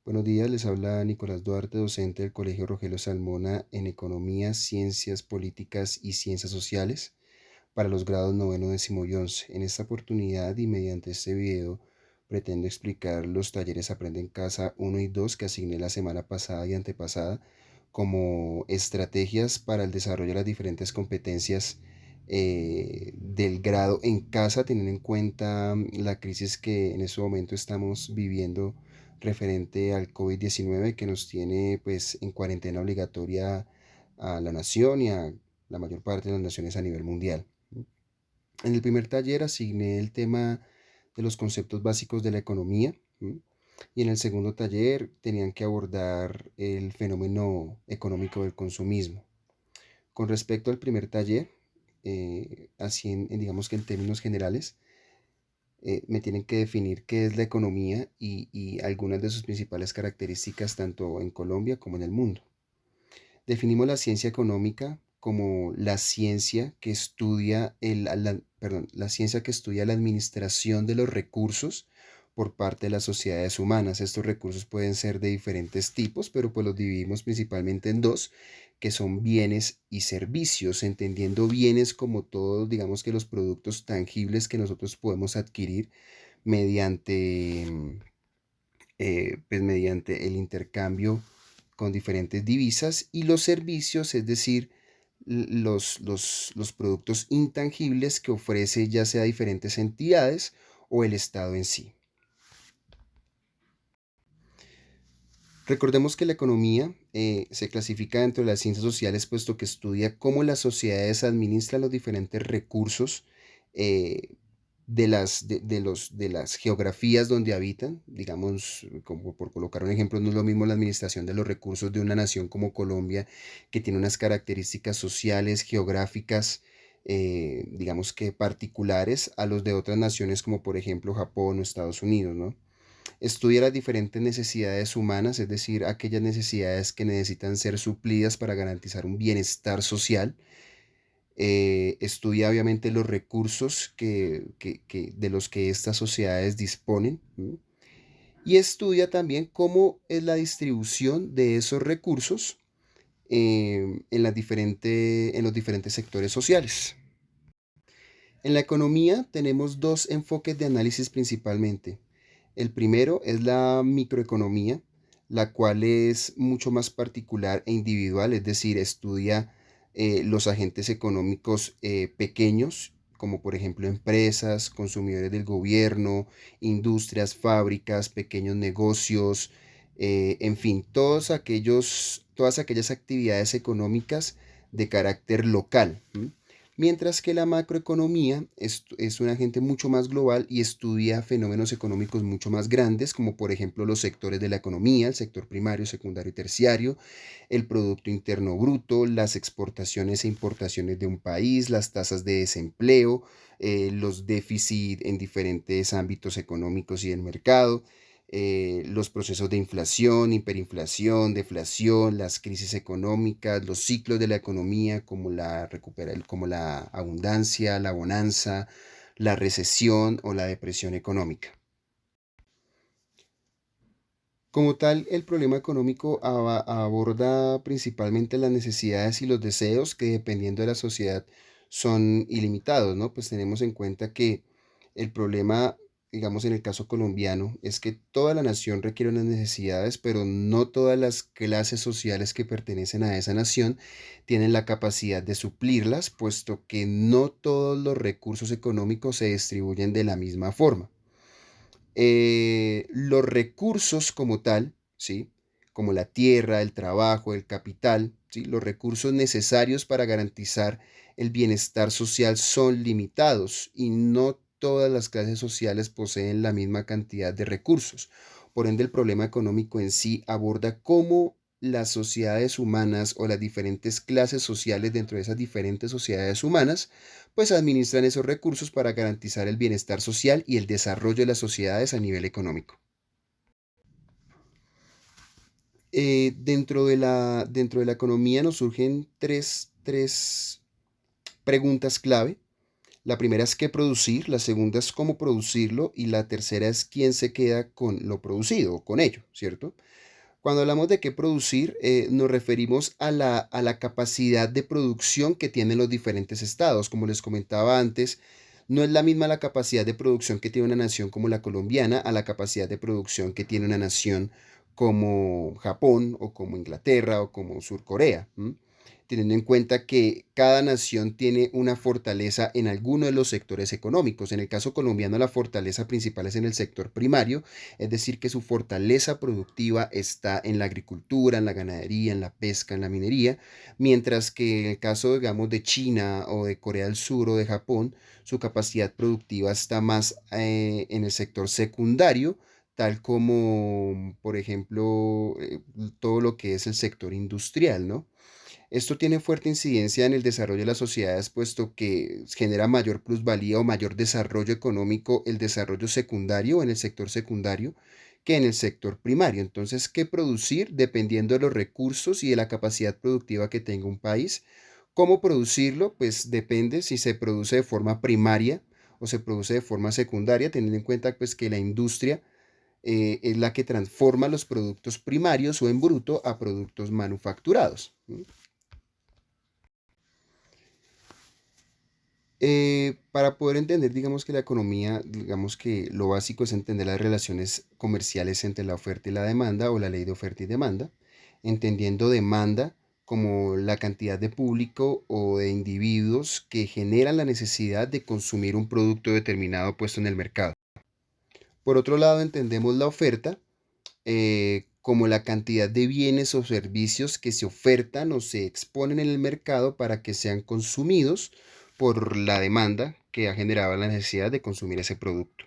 Buenos días, les habla Nicolás Duarte, docente del Colegio Rogelio Salmona en Economía, Ciencias Políticas y Ciencias Sociales para los grados noveno, décimo y once. En esta oportunidad y mediante este video pretendo explicar los talleres Aprende en Casa uno y 2 que asigné la semana pasada y antepasada como estrategias para el desarrollo de las diferentes competencias del grado en casa, teniendo en cuenta la crisis que en este momento estamos viviendo referente al COVID-19 que nos tiene pues en cuarentena obligatoria a la nación y a la mayor parte de las naciones a nivel mundial. En el primer taller asigné el tema de los conceptos básicos de la economía, y en el segundo taller tenían que abordar el fenómeno económico del consumismo. Con respecto al primer taller, así digamos que en términos generales, me tienen que definir qué es la economía y algunas de sus principales características tanto en Colombia como en el mundo. Definimos la ciencia económica como la ciencia que estudia la ciencia que estudia la administración de los recursos por parte de las sociedades humanas. Estos recursos pueden ser de diferentes tipos, pero pues los dividimos principalmente en dos, que son bienes y servicios, entendiendo bienes como todos, digamos que los productos tangibles que nosotros podemos adquirir mediante, pues mediante el intercambio con diferentes divisas, y los servicios, es decir, los productos intangibles que ofrece ya sea diferentes entidades o el Estado en sí. Recordemos que la economía se clasifica dentro de las ciencias sociales, puesto que estudia cómo las sociedades administran los diferentes recursos eh, de las geografías donde habitan. Digamos, como por colocar un ejemplo, no es lo mismo la administración de los recursos de una nación como Colombia, que tiene unas características sociales, geográficas, digamos que particulares a los de otras naciones como por ejemplo Japón o Estados Unidos, ¿no? Estudia las diferentes necesidades humanas, es decir, aquellas necesidades que necesitan ser suplidas para garantizar un bienestar social. Estudia obviamente los recursos de los que estas sociedades disponen, ¿m? Y estudia también cómo es la distribución de esos recursos en los diferentes sectores sociales. En la economía tenemos dos enfoques de análisis principalmente. El primero es la microeconomía, la cual es mucho más particular e individual, es decir, estudia los agentes económicos pequeños, como por ejemplo empresas, consumidores del gobierno, industrias, fábricas, pequeños negocios, en fin, todas aquellas actividades económicas de carácter local. Mientras que la macroeconomía es un agente mucho más global y estudia fenómenos económicos mucho más grandes, como por ejemplo los sectores de la economía, el sector primario, secundario y terciario, el Producto Interno Bruto, las exportaciones e importaciones de un país, las tasas de desempleo, los déficits en diferentes ámbitos económicos y del mercado, los procesos de inflación, hiperinflación, deflación, las crisis económicas, los ciclos de la economía como la abundancia, la bonanza, la recesión o la depresión económica. Como tal, el problema económico aborda principalmente las necesidades y los deseos que, dependiendo de la sociedad, son ilimitados, ¿no? Pues tenemos en cuenta que el problema, digamos en el caso colombiano, es que toda la nación requiere unas necesidades, pero no todas las clases sociales que pertenecen a esa nación tienen la capacidad de suplirlas, puesto que no todos los recursos económicos se distribuyen de la misma forma. Los recursos como tal, ¿sí? Como la tierra, el trabajo, el capital, ¿sí? Los recursos necesarios para garantizar el bienestar social son limitados y no todas las clases sociales poseen la misma cantidad de recursos. Por ende, el problema económico en sí aborda cómo las sociedades humanas o las diferentes clases sociales dentro de esas diferentes sociedades humanas pues administran esos recursos para garantizar el bienestar social y el desarrollo de las sociedades a nivel económico. Dentro de la economía nos surgen tres preguntas clave. La primera es qué producir, la segunda es cómo producirlo y la tercera es quién se queda con lo producido o con ello, ¿cierto? Cuando hablamos de qué producir, nos referimos a la capacidad de producción que tienen los diferentes estados. Como les comentaba antes, no es la misma la capacidad de producción que tiene una nación como la colombiana a la capacidad de producción que tiene una nación como Japón o como Inglaterra o como Surcorea. ¿M? Teniendo en cuenta que cada nación tiene una fortaleza en alguno de los sectores económicos. En el caso colombiano, la fortaleza principal es en el sector primario, es decir, que su fortaleza productiva está en la agricultura, en la ganadería, en la pesca, en la minería, mientras que en el caso, digamos, de China o de Corea del Sur o de Japón, su capacidad productiva está más en el sector secundario, tal como, por ejemplo, todo lo que es el sector industrial, ¿no? Esto tiene fuerte incidencia en el desarrollo de las sociedades, puesto que genera mayor plusvalía o mayor desarrollo económico el desarrollo secundario en el sector secundario que en el sector primario. Entonces, ¿qué producir? Dependiendo de los recursos y de la capacidad productiva que tenga un país. ¿Cómo producirlo? Pues depende si se produce de forma primaria o se produce de forma secundaria, teniendo en cuenta pues que la industria es la que transforma los productos primarios o en bruto a productos manufacturados. Para poder entender, digamos que la economía, digamos que lo básico es entender las relaciones comerciales entre la oferta y la demanda o la ley de oferta y demanda, entendiendo demanda como la cantidad de público o de individuos que generan la necesidad de consumir un producto determinado puesto en el mercado. Por otro lado, entendemos la oferta como la cantidad de bienes o servicios que se ofertan o se exponen en el mercado para que sean consumidos por la demanda que ha generado la necesidad de consumir ese producto.